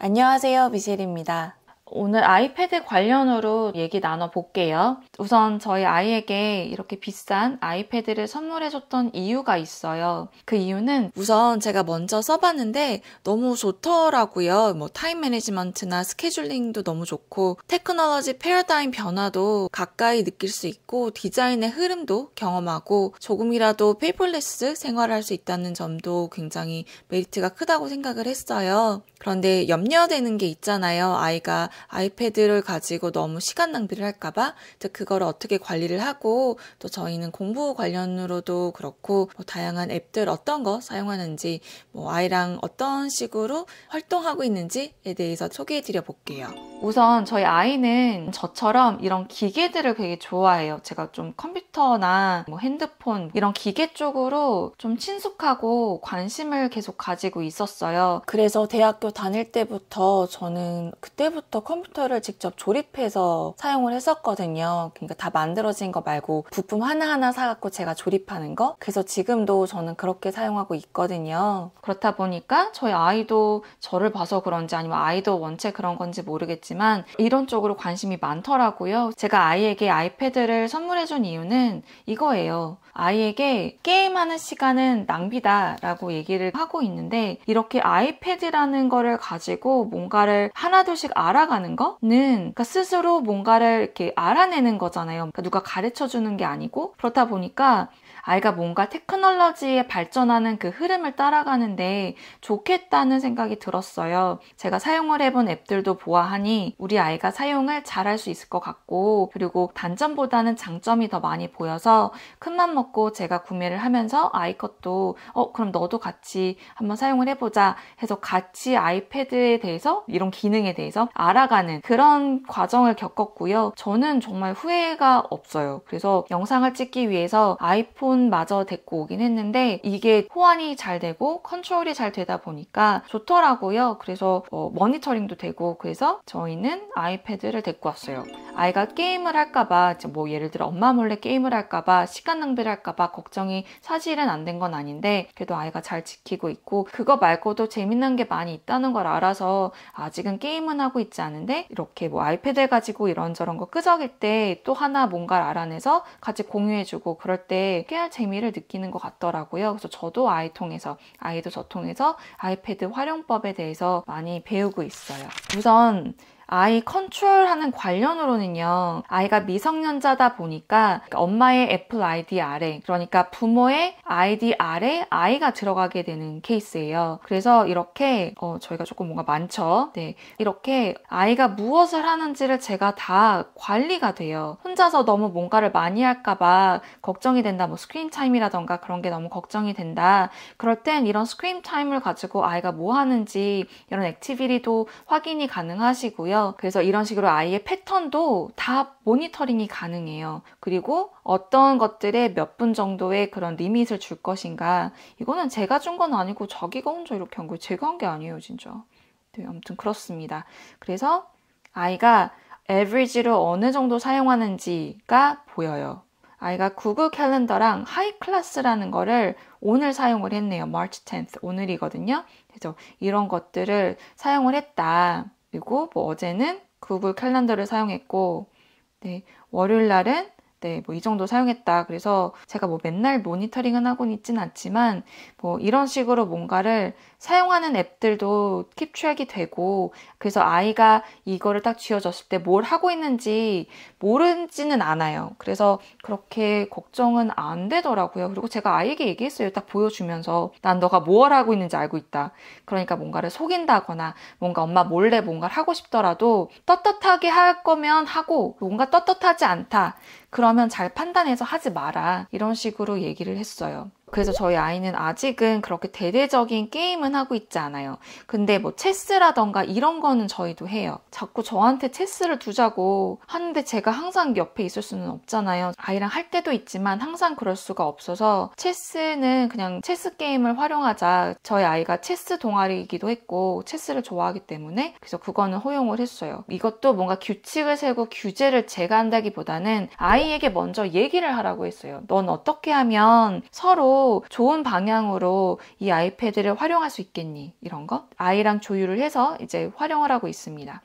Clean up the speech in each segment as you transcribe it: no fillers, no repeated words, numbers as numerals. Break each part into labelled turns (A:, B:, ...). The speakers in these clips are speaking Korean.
A: 안녕하세요, 미셸입니다. 오늘 아이패드 관련으로 얘기 나눠볼게요. 우선 저희 아이에게 이렇게 비싼 아이패드를 선물해줬던 이유가 있어요. 그 이유는 우선 제가 먼저 써봤는데 너무 좋더라고요. 타임 매니지먼트나 스케줄링도 너무 좋고 테크놀로지 패러다임 변화도 가까이 느낄 수 있고 디자인의 흐름도 경험하고 조금이라도 페이퍼리스 생활을 할 수 있다는 점도 굉장히 메리트가 크다고 생각을 했어요. 그런데 염려되는 게 있잖아요. 아이가 아이패드를 가지고 너무 시간 낭비를 할까봐 그거를 어떻게 관리를 하고 또 저희는 공부 관련으로도 그렇고 다양한 앱들 어떤 거 사용하는지 아이랑 어떤 식으로 활동하고 있는지에 대해서 소개해 드려 볼게요. 우선 저희 아이는 저처럼 이런 기계들을 되게 좋아해요. 제가 좀 컴퓨터나 핸드폰 이런 기계 쪽으로 좀 친숙하고 관심을 계속 가지고 있었어요. 그래서 대학교 다닐 때부터 저는 그때부터 컴퓨터를 직접 조립해서 사용을 했었거든요. 그러니까 다 만들어진 거 말고 부품 하나하나 사갖고 제가 조립하는 거. 그래서 지금도 저는 그렇게 사용하고 있거든요. 그렇다 보니까 저희 아이도 저를 봐서 그런지 아니면 아이도 원체 그런 건지 모르겠지만 이런 쪽으로 관심이 많더라고요. 제가 아이에게 아이패드를 선물해준 이유는 이거예요. 아이에게 게임하는 시간은 낭비다 라고 얘기를 하고 있는데 이렇게 아이패드라는 거를 가지고 뭔가를 하나둘씩 알아가는 거는 그러니까 스스로 뭔가를 이렇게 알아내는 거잖아요. 그러니까 누가 가르쳐 주는 게 아니고 그렇다 보니까 아이가 뭔가 테크놀로지에 발전하는 그 흐름을 따라가는데 좋겠다는 생각이 들었어요. 제가 사용을 해본 앱들도 보아하니 우리 아이가 사용을 잘할 수 있을 것 같고 그리고 단점보다는 장점이 더 많이 보여서 큰맘 먹고 제가 구매를 하면서 아이 것도 그럼 너도 같이 한번 사용을 해보자 해서 같이 아이패드에 대해서 이런 기능에 대해서 알아가는 그런 과정을 겪었고요. 저는 정말 후회가 없어요. 그래서 영상을 찍기 위해서 아이폰 마저 데리고 오긴 했는데 이게 호환이 잘 되고 컨트롤이 잘 되다 보니까 좋더라고요. 그래서 모니터링도 되고 그래서 저희는 아이패드를 데리고 왔어요. 아이가 게임을 할까봐 예를 들어 엄마 몰래 게임을 할까봐 시간 낭비를 할까봐 걱정이 사실은 안 된 건 아닌데 그래도 아이가 잘 지키고 있고 그거 말고도 재밌는 게 많이 있다는 걸 알아서 아직은 게임은 하고 있지 않은데 이렇게 아이패드 가지고 이런저런 거 끄적일 때 또 하나 뭔가를 알아내서 같이 공유해주고 그럴 때 깨알 재미를 느끼는 것 같더라고요. 그래서 저도 아이도 저 통해서 아이패드 활용법에 대해서 많이 배우고 있어요. 우선 아이 컨트롤하는 관련으로는요. 아이가 미성년자다 보니까 엄마의 애플 아이디 아래 그러니까 부모의 아이디 아래 아이가 들어가게 되는 케이스예요. 그래서 이렇게 저희가 조금 뭔가 많죠. 네, 이렇게 아이가 무엇을 하는지를 제가 다 관리가 돼요. 혼자서 너무 뭔가를 많이 할까봐 걱정이 된다. 스크린 타임이라던가 그런 게 너무 걱정이 된다. 그럴 땐 이런 스크린 타임을 가지고 아이가 뭐 하는지 이런 액티비티도 확인이 가능하시고요. 그래서 이런 식으로 아이의 패턴도 다 모니터링이 가능해요. 그리고 어떤 것들에 몇 분 정도의 그런 리밋을 줄 것인가 이거는 제가 준 건 아니고 자기가 혼자 이렇게 한 거예요. 제가 한 게 아니에요 진짜. 네, 아무튼 그렇습니다. 그래서 아이가 average로 어느 정도 사용하는지가 보여요. 아이가 구글 캘린더랑 하이클래스라는 거를 오늘 사용을 했네요. March 10th 오늘이거든요. 그래서 이런 것들을 사용을 했다. 그리고 어제는 구글 캘린더를 사용했고 네, 월요일 날은 이 정도 사용했다. 그래서 제가 맨날 모니터링은 하고는 있진 않지만 이런 식으로 뭔가를 사용하는 앱들도 킵 트랙이 되고 그래서 아이가 이거를 딱 쥐어줬을 때 뭘 하고 있는지 모르지는 않아요. 그래서 그렇게 걱정은 안 되더라고요. 그리고 제가 아이에게 얘기했어요. 딱 보여주면서 난 너가 뭘 하고 있는지 알고 있다. 그러니까 뭔가를 속인다거나 뭔가 엄마 몰래 뭔가를 하고 싶더라도 떳떳하게 할 거면 하고 뭔가 떳떳하지 않다. 그러면 잘 판단해서 하지 마라. 이런 식으로 얘기를 했어요. 그래서 저희 아이는 아직은 그렇게 대대적인 게임은 하고 있지 않아요. 근데 체스라던가 이런 거는 저희도 해요. 자꾸 저한테 체스를 두자고 하는데 제가 항상 옆에 있을 수는 없잖아요. 아이랑 할 때도 있지만 항상 그럴 수가 없어서 체스는 그냥 체스 게임을 활용하자. 저희 아이가 체스 동아리이기도 했고 체스를 좋아하기 때문에 그래서 그거는 허용을 했어요. 이것도 뭔가 규칙을 세고 규제를 제가 한다기보다는 아이에게 먼저 얘기를 하라고 했어요. 넌 어떻게 하면 서로 또 좋은 방향으로 이 아이패드를 활용할 수 있겠니? 이런 거 아이랑 조율을 해서 이제 활용을 하고 있습니다.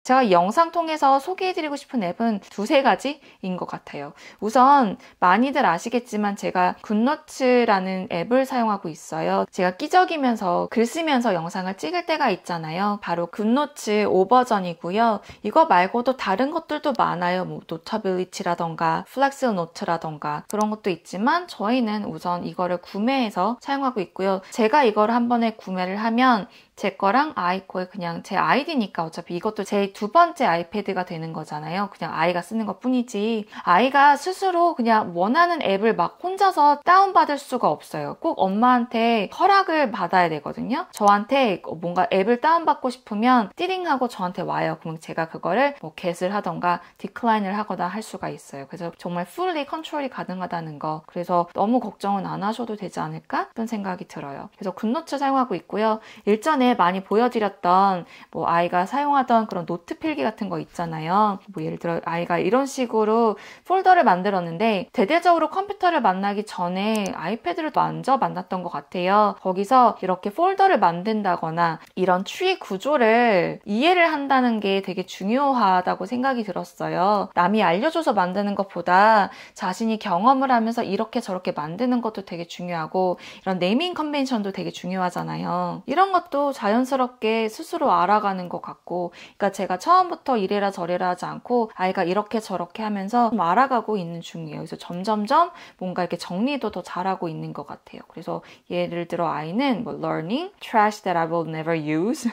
A: 제가 이 영상 통해서 소개해드리고 싶은 앱은 두세 가지인 것 같아요. 우선 많이들 아시겠지만 제가 굿노츠라는 앱을 사용하고 있어요. 제가 끼적이면서 글 쓰면서 영상을 찍을 때가 있잖아요. 바로 굿노츠 5버전이고요. 이거 말고도 다른 것들도 많아요. 뭐 노터빌리티라던가 플렉스 노트라던가 그런 것도 있지만 저희는 우선 이거를 구매해서 사용하고 있고요. 제가 이걸 한 번에 구매를 하면 제 거랑 아이 거에 그냥 제 아이디니까 어차피 이것도 제 두 번째 아이패드가 되는 거잖아요. 그냥 아이가 쓰는 것 뿐이지 아이가 스스로 그냥 원하는 앱을 막 혼자서 다운받을 수가 없어요. 꼭 엄마한테 허락을 받아야 되거든요. 저한테 뭔가 앱을 다운받고 싶으면 띠링하고 저한테 와요. 그럼 제가 그거를 뭐 get을 하던가 디클라인을 하거나 할 수가 있어요. 그래서 정말 fully 컨트롤이 가능하다는 거. 그래서 너무 걱정은 안 하셔도 되지 않을까? 그런 생각이 들어요. 그래서 굿노트 사용하고 있고요. 일전에 많이 보여드렸던 뭐 아이가 사용하던 그런 노트 필기 같은 거 있잖아요. 뭐 예를 들어 아이가 이런 식으로 폴더를 만들었는데 대대적으로 컴퓨터를 만나기 전에 아이패드를 먼저 만났던 것 같아요. 거기서 이렇게 폴더를 만든다거나 이런 트리 구조를 이해를 한다는 게 되게 중요하다고 생각이 들었어요. 남이 알려줘서 만드는 것보다 자신이 경험을 하면서 이렇게 저렇게 만드는 것도 되게 중요하고 이런 네이밍 컨벤션도 되게 중요하잖아요. 이런 것도 자연스럽게 스스로 알아가는 것 같고 그러니까 제가 처음부터 이래라 저래라 하지 않고 아이가 이렇게 저렇게 하면서 좀 알아가고 있는 중이에요. 그래서 점점점 뭔가 이렇게 정리도 더 잘하고 있는 것 같아요. 그래서 예를 들어 아이는 뭐 learning, trash that I will never use,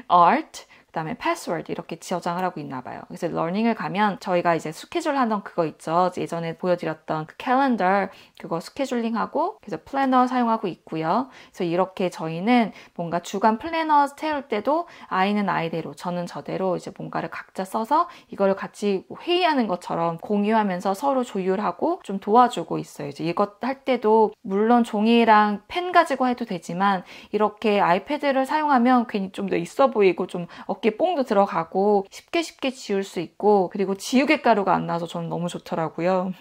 A: art, 그다음에 password 이렇게 저장을 하고 있나 봐요. 그래서 learning을 가면 저희가 이제 스케줄 하던 그거 있죠. 예전에 보여드렸던 그 캘린더 그거 스케줄링하고 그래서 플래너 사용하고 있고요. 그래서 이렇게 저희는 뭔가 주간 플래너 태울 때도 아이는 아이대로 저는 저대로 이제 뭔가를 각자 써서 이거를 같이 회의하는 것처럼 공유하면서 서로 조율하고 좀 도와주고 있어요. 이제 이것 할 때도 물론 종이랑 펜 가지고 해도 되지만 이렇게 아이패드를 사용하면 괜히 좀 더 있어 보이고 좀 어깨 뽕도 들어가고 쉽게 지울 수 있고 그리고 지우개 가루가 안 나와서 저는 너무 좋더라고요.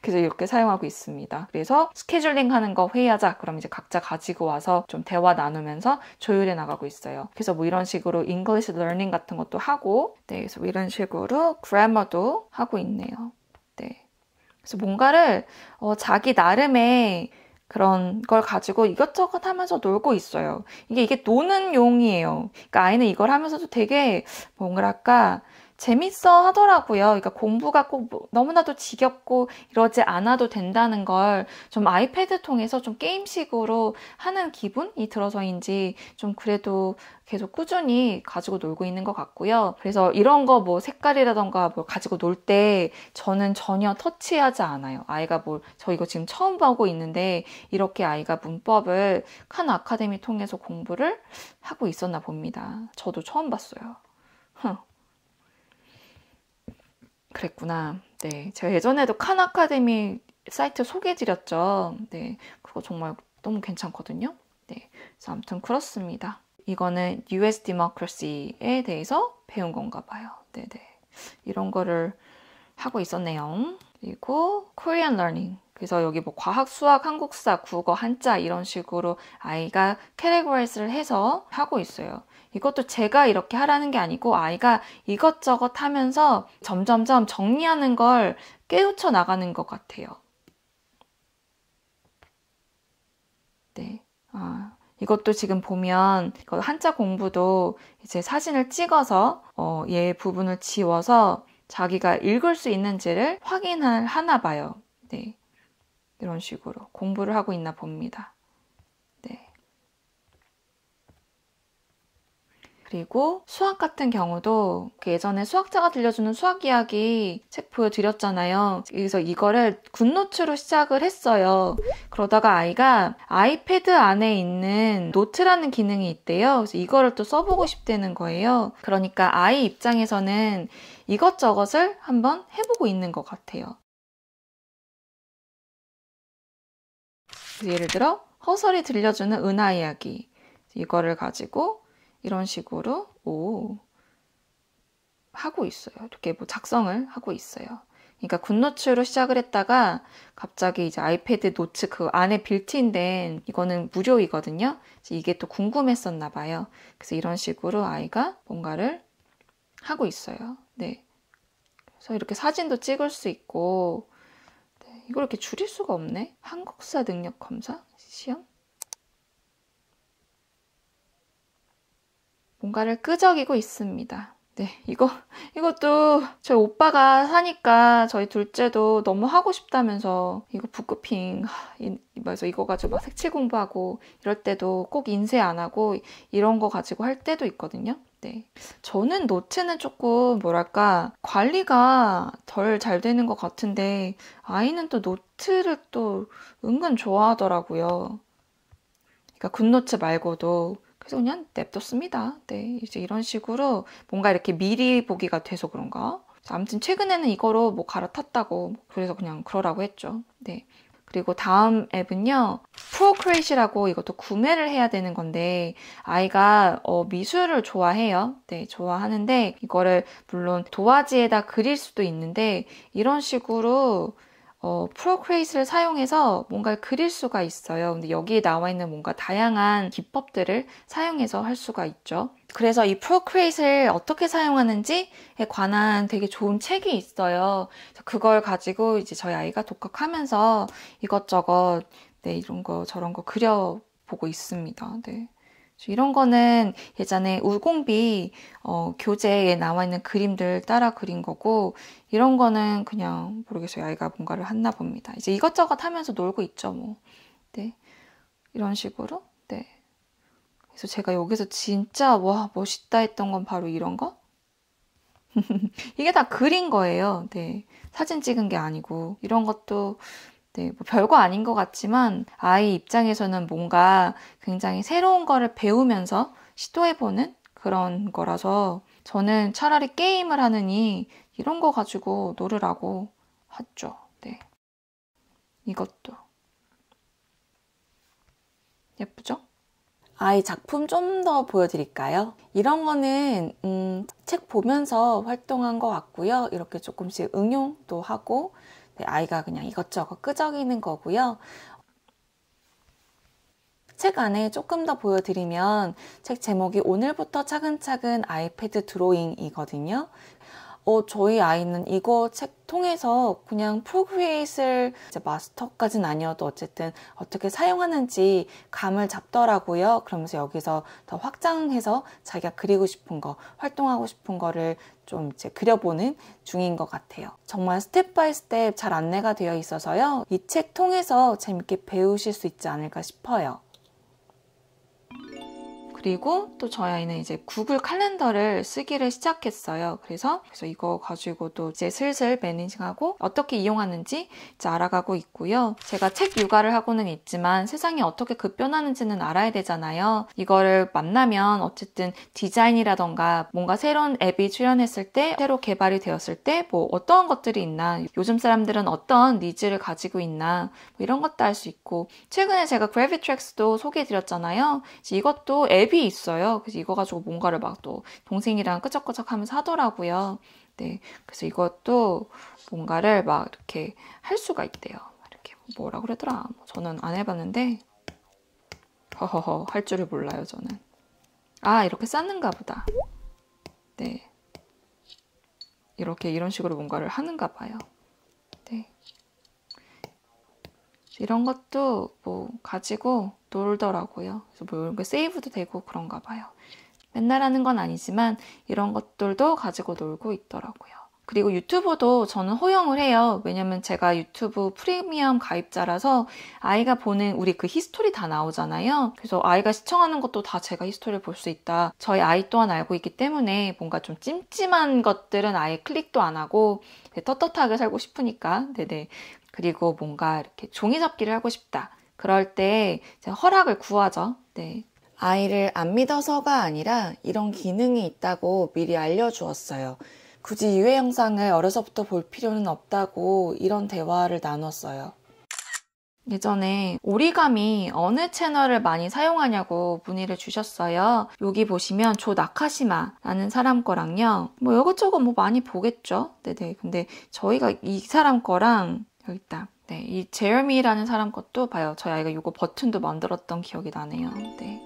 A: 그래서 이렇게 사용하고 있습니다. 그래서 스케줄링 하는 거 회의하자 그럼 이제 각자 가지고 와서 좀 대화 나누면서 조율해 나가고 있어요. 그래서 뭐 이런 식으로 English learning 같은 것도 하고 네, 그래서 뭐 이런 식으로 grammar도 하고 있네요. 네. 그래서 뭔가를 자기 나름의 그런 걸 가지고 이것저것 하면서 놀고 있어요. 이게 노는 용이에요. 그러니까 아이는 이걸 하면서도 되게 뭔가랄까 재밌어 하더라고요. 그러니까 공부가 꼭 너무나도 지겹고 이러지 않아도 된다는 걸 좀 아이패드 통해서 좀 게임식으로 하는 기분이 들어서인지 좀 그래도 계속 꾸준히 가지고 놀고 있는 것 같고요. 그래서 이런 거 뭐 색깔이라던가 뭐 가지고 놀 때 저는 전혀 터치하지 않아요. 아이가 저 이거 지금 처음 보고 있는데 이렇게 아이가 문법을 칸 아카데미 통해서 공부를 하고 있었나 봅니다. 저도 처음 봤어요. 그랬구나. 네, 제가 예전에도 칸 아카데미 사이트 소개해드렸죠. 네, 그거 정말 너무 괜찮거든요. 네, 그래서 아무튼 그렇습니다. 이거는 US Democracy에 대해서 배운 건가 봐요. 네네. 이런 거를 하고 있었네요. 그리고 Korean Learning. 그래서 여기 뭐 과학, 수학, 한국사, 국어, 한자 이런 식으로 아이가 캐테고라이즈를 해서 하고 있어요. 이것도 제가 이렇게 하라는 게 아니고 아이가 이것저것 하면서 점점점 정리하는 걸 깨우쳐 나가는 것 같아요. 네. 이것도 지금 보면 이거 한자 공부도 이제 사진을 찍어서 얘 부분을 지워서 자기가 읽을 수 있는지를 확인을 하나 봐요. 네. 이런 식으로 공부를 하고 있나 봅니다. 네. 그리고 수학 같은 경우도 예전에 수학자가 들려주는 수학 이야기 책 보여드렸잖아요. 그래서 이거를 굿노트로 시작을 했어요. 그러다가 아이가 아이패드 안에 있는 노트라는 기능이 있대요. 그래서 이거를 또 써보고 싶다는 거예요. 그러니까 아이 입장에서는 이것저것을 한번 해보고 있는 것 같아요. 예를 들어 허설이 들려주는 은하 이야기 이거를 가지고 이런 식으로 하고 있어요. 이렇게 뭐 작성을 하고 있어요. 그러니까 굿노츠로 시작을 했다가 갑자기 이제 아이패드 노트 그 안에 빌트인된 이거는 무료이거든요. 이게 또 궁금했었나 봐요. 그래서 이런 식으로 아이가 뭔가를 하고 있어요. 네. 그래서 이렇게 사진도 찍을 수 있고, 네. 이걸 이렇게 줄일 수가 없네. 한국사 능력 검사 시험. 뭔가를 끄적이고 있습니다. 네, 이것도 저희 오빠가 사니까 저희 둘째도 너무 하고 싶다면서 이거 북크핑, 그래서 이거 가지고 막 색칠 공부하고 이럴 때도 꼭 인쇄 안 하고 이런 거 가지고 할 때도 있거든요. 네. 저는 노트는 조금 뭐랄까 관리가 덜 잘 되는 것 같은데 아이는 또 노트를 또 은근 좋아하더라고요. 그러니까 굿노트 말고도 그래서 그냥 냅뒀습니다. 네, 이제 이런 식으로 뭔가 이렇게 미리 보기가 돼서 그런가? 아무튼 최근에는 이거로 뭐 갈아탔다고 그래서 그냥 그러라고 했죠. 네. 그리고 다음 앱은요. 프로크레이트라고 이것도 구매를 해야 되는 건데 아이가 미술을 좋아해요. 네, 좋아하는데 이거를 물론 도화지에다 그릴 수도 있는데 이런 식으로 프로크레이트를 사용해서 뭔가를 그릴 수가 있어요. 근데 여기에 나와 있는 뭔가 다양한 기법들을 사용해서 할 수가 있죠. 그래서 이 프로크레이트를 어떻게 사용하는지에 관한 되게 좋은 책이 있어요. 그걸 가지고 이제 저희 아이가 독학하면서 이것저것 네, 이런 거 저런 거 그려보고 있습니다. 네. 이런 거는 예전에 우공비 교재에 나와 있는 그림들 따라 그린 거고 이런 거는 그냥 모르겠어요. 아이가 뭔가를 했나 봅니다. 이제 이것저것 하면서 놀고 있죠, 뭐. 네. 이런 식으로. 네. 그래서 제가 여기서 진짜 와, 멋있다 했던 건 바로 이런 거? 이게 다 그린 거예요. 네. 사진 찍은 게 아니고 이런 것도 네, 뭐 별거 아닌 것 같지만 아이 입장에서는 뭔가 굉장히 새로운 거를 배우면서 시도해보는 그런 거라서 저는 차라리 게임을 하느니 이런 거 가지고 놀으라고 하죠. 네. 이것도. 예쁘죠? 아이 작품 좀 더 보여드릴까요? 이런 거는 책 보면서 활동한 것 같고요. 이렇게 조금씩 응용도 하고 네, 아이가 그냥 이것저것 끄적이는 거고요. 책 안에 조금 더 보여드리면 책 제목이 오늘부터 차근차근 아이패드 드로잉이거든요. 저희 아이는 이거 책 통해서 그냥 프로그레이트를 마스터까지는 아니어도 어쨌든 어떻게 사용하는지 감을 잡더라고요. 그러면서 여기서 더 확장해서 자기가 그리고 싶은 거, 활동하고 싶은 거를 좀 이제 그려보는 중인 것 같아요. 정말 스텝 바이 스텝 잘 안내가 되어 있어서요. 이 책 통해서 재밌게 배우실 수 있지 않을까 싶어요. 그리고 또 저희 아이는 이제 구글 칼렌더를 쓰기를 시작했어요. 그래서 이거 가지고도 이제 슬슬 매니징하고 어떻게 이용하는지 이제 알아가고 있고요. 제가 책 육아를 하고는 있지만 세상이 어떻게 급변하는지는 알아야 되잖아요. 이거를 만나면 어쨌든 디자인이라던가 뭔가 새로운 앱이 출현했을 때, 새로 개발이 되었을 때 뭐 어떤 것들이 있나, 요즘 사람들은 어떤 니즈를 가지고 있나 뭐 이런 것도 알 수 있고 최근에 제가 그래비트랙스도 소개해드렸잖아요. 이것도 앱이 있어요. 그래서 이거 가지고 뭔가를 막 또 동생이랑 끄적끄적 하면서 하더라고요. 네. 그래서 이것도 뭔가를 막 이렇게 할 수가 있대요. 이렇게 뭐라 그러더라. 저는 안 해봤는데, 허허허, 할 줄을 몰라요, 저는. 아, 이렇게 쌓는가 보다. 네. 이런 식으로 뭔가를 하는가 봐요. 네. 이런 것도 뭐 가지고 놀더라고요. 그래서 뭐 이런 게 세이브도 되고 그런가 봐요. 맨날 하는 건 아니지만 이런 것들도 가지고 놀고 있더라고요. 그리고 유튜브도 저는 허용을 해요. 왜냐면 제가 유튜브 프리미엄 가입자라서 아이가 보는 우리 그 히스토리 다 나오잖아요. 그래서 아이가 시청하는 것도 다 제가 히스토리를 볼 수 있다. 저희 아이 또한 알고 있기 때문에 뭔가 좀 찜찜한 것들은 아예 클릭도 안 하고 떳떳하게 살고 싶으니까. 네네. 그리고 뭔가 이렇게 종이 접기를 하고 싶다. 그럴 때 허락을 구하죠. 네. 아이를 안 믿어서가 아니라 이런 기능이 있다고 미리 알려주었어요. 굳이 유해 영상을 어려서부터 볼 필요는 없다고 이런 대화를 나눴어요. 예전에 오리가미 어느 채널을 많이 사용하냐고 문의를 주셨어요. 여기 보시면 조 나카시마라는 사람 거랑요. 뭐 이것저것 뭐 많이 보겠죠. 네네. 근데 저희가 이 사람 거랑 여기 있다. 네, 이 제어미라는 사람 것도 봐요. 저희 아이가 이거 버튼도 만들었던 기억이 나네요. 네.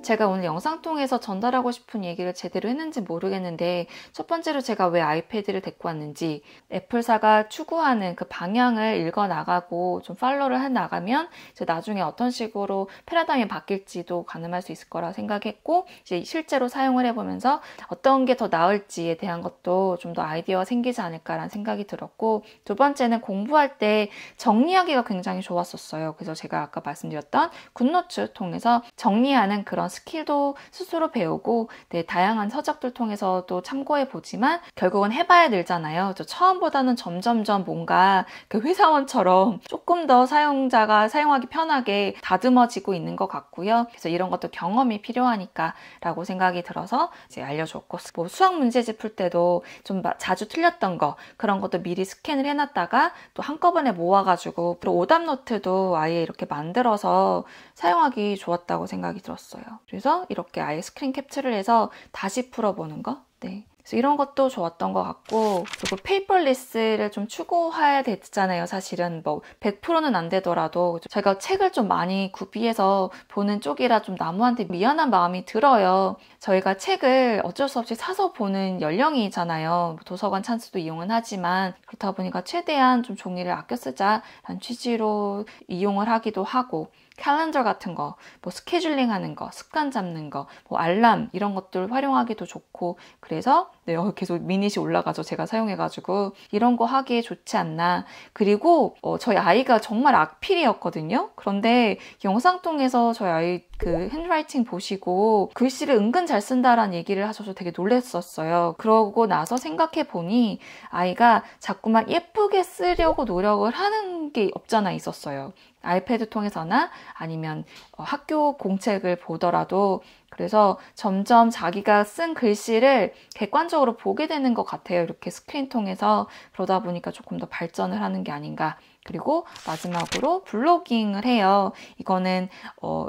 A: 제가 오늘 영상 통해서 전달하고 싶은 얘기를 제대로 했는지 모르겠는데 첫 번째로 제가 왜 아이패드를 데리고 왔는지 애플사가 추구하는 그 방향을 읽어나가고 좀 팔로우를 해나가면 이제 나중에 어떤 식으로 패러다임이 바뀔지도 가늠할 수 있을 거라 생각했고 이제 실제로 사용을 해보면서 어떤 게 더 나을지에 대한 것도 좀 더 아이디어가 생기지 않을까라는 생각이 들었고 두 번째는 공부할 때 정리하기가 굉장히 좋았었어요. 그래서 제가 아까 말씀드렸던 굿노트 통해서 정리하는 그런 스킬도 스스로 배우고 다양한 서적들 통해서도 참고해 보지만 결국은 해봐야 늘잖아요. 처음보다는 점점점 뭔가 그 회사원처럼 조금 더 사용자가 사용하기 편하게 다듬어지고 있는 것 같고요. 그래서 이런 것도 경험이 필요하니까 라고 생각이 들어서 이제 알려줬고 뭐 수학 문제집 풀 때도 좀 자주 틀렸던 거 그런 것도 미리 스캔을 해놨다가 또 한꺼번에 모아가지고 그리고 오답 노트도 아예 이렇게 만들어서 사용하기 좋았다고 생각이 들었어요. 그래서 이렇게 아예 스크린 캡처를 해서 다시 풀어보는 거. 네. 그래서 이런 것도 좋았던 것 같고 그리고 페이퍼리스를 좀 추구해야 됐잖아요. 사실은 뭐 100%는 안 되더라도 제가 책을 좀 많이 구비해서 보는 쪽이라 좀 나무한테 미안한 마음이 들어요. 저희가 책을 어쩔 수 없이 사서 보는 연령이잖아요. 도서관 찬스도 이용은 하지만 그렇다 보니까 최대한 좀 종이를 아껴 쓰자라는 취지로 이용을 하기도 하고 캘린더 같은 거, 뭐 스케줄링 하는 거, 습관 잡는 거, 뭐 알람 이런 것들 활용하기도 좋고 그래서 네, 계속 미닛이 올라가죠. 제가 사용해가지고 이런 거 하기에 좋지 않나. 그리고 저희 아이가 정말 악필이었거든요. 그런데 영상 통해서 저희 아이 그 핸드라이팅 보시고 글씨를 은근 잘 쓴다라는 얘기를 하셔서 되게 놀랐었어요. 그러고 나서 생각해 보니 아이가 자꾸만 예쁘게 쓰려고 노력을 하는 게 없잖아 있었어요. 아이패드 통해서나 아니면 학교 공책을 보더라도 그래서 점점 자기가 쓴 글씨를 객관적으로 보게 되는 것 같아요. 이렇게 스크린 통해서 그러다 보니까 조금 더 발전을 하는 게 아닌가. 그리고 마지막으로 블로깅을 해요. 이거는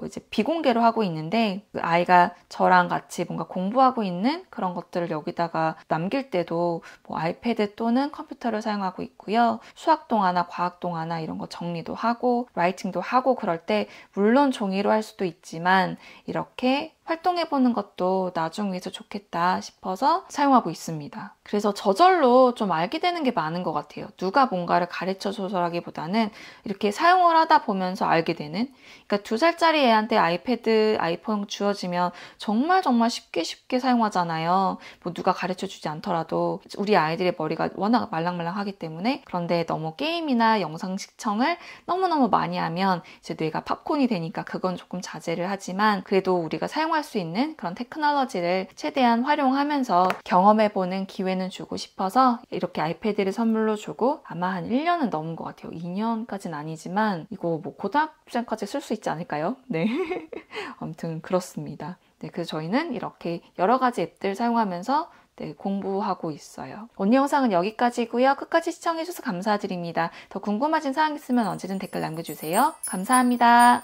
A: 이제 비공개로 하고 있는데 그 아이가 저랑 같이 뭔가 공부하고 있는 그런 것들을 여기다가 남길 때도 뭐 아이패드 또는 컴퓨터를 사용하고 있고요. 수학 동화나 과학 동화나 이런 거 정리도 하고 라이팅도 하고 그럴 때 물론 종이로 할 수도 있지만 이렇게 활동해보는 것도 나중 위해서 좋겠다 싶어서 사용하고 있습니다. 그래서 저절로 좀 알게 되는 게 많은 것 같아요. 누가 뭔가를 가르쳐줘서라기보다는 이렇게 사용을 하다 보면서 알게 되는. 그러니까 2살짜리 애한테 아이패드, 아이폰 주어지면 정말 쉽게 사용하잖아요. 뭐 누가 가르쳐주지 않더라도 우리 아이들의 머리가 워낙 말랑말랑하기 때문에 그런데 너무 게임이나 영상 시청을 너무너무 많이 하면 이제 뇌가 팝콘이 되니까 그건 조금 자제를 하지만 그래도 우리가 사용할 수 있는 그런 테크놀로지를 최대한 활용하면서 경험해보는 기회는 주고 싶어서 이렇게 아이패드를 선물로 주고 아마 한 1년은 넘은 것 같아요. 2년까지는 아니지만 이거 뭐 고등학생까지 쓸 수 있지 않을까요? 네. 아무튼 그렇습니다. 네, 그래서 저희는 이렇게 여러 가지 앱들 사용하면서 네, 공부하고 있어요. 오늘 영상은 여기까지고요. 끝까지 시청해주셔서 감사드립니다. 더 궁금하신 사항 있으면 언제든 댓글 남겨주세요. 감사합니다.